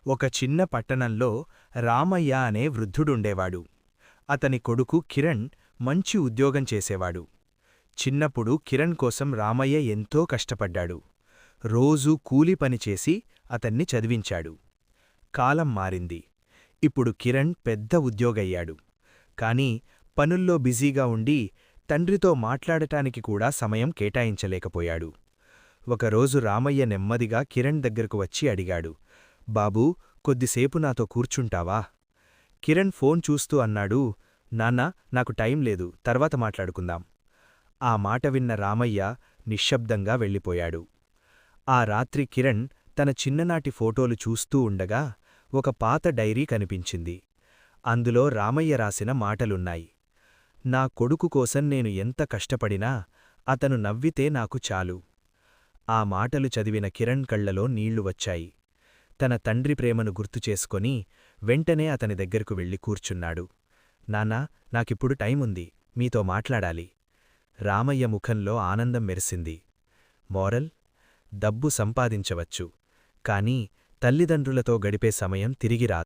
ఒక చిన్న పట్టణంలో రామయ్య అనే వృద్ధుడుండేవాడు. అతని కొడుకు కిరణ్ మంచి ఉద్యోగం చేసేవాడు. చిన్నప్పుడు కిరణ్ కోసం రామయ్య ఎంతో కష్టపడ్డాడు. రోజూ కూలీ పనిచేసి అతన్ని చదివించాడు. కాలం మారింది. ఇప్పుడు కిరణ్ పెద్ద ఉద్యోగయ్యాడు. కాని పనుల్లో బిజీగా ఉండి తండ్రితో మాట్లాడటానికి కూడా సమయం కేటాయించలేకపోయాడు. ఒకరోజు రామయ్య నెమ్మదిగా కిరణ్ దగ్గరకు వచ్చి అడిగాడు, బాబూ, కొద్దిసేపు నాతో కూర్చుంటావా? కిరణ్ ఫోన్ చూస్తూ అన్నాడు, నాన్నా, నాకు టైం లేదు, తర్వాత మాట్లాడుకుందాం. ఆ మాట విన్న రామయ్య నిశ్శబ్దంగా వెళ్ళిపోయాడు. ఆ రాత్రి కిరణ్ తన చిన్ననాటి ఫోటోలు చూస్తూ ఉండగా ఒక పాత డైరీ కనిపించింది. అందులో రామయ్య రాసిన మాటలున్నాయి. నా కొడుకు కోసం నేను ఎంత కష్టపడినా అతను నవ్వితే నాకు చాలు. ఆ మాటలు చదివిన కిరణ్ కళ్లలో నీళ్లు వచ్చాయి. తన తండ్రి ప్రేమను గుర్తుచేసుకొని వెంటనే అతని దగ్గరకు వెళ్ళి కూర్చున్నాడు. నాన్నా, నాకిప్పుడు టైముంది, మీతో మాట్లాడాలి. రామయ్య ముఖంలో ఆనందం మెరిసింది. మోరల్: డబ్బు సంపాదించవచ్చు, కానీ తల్లిదండ్రులతో గడిపే సమయం తిరిగి రాదు.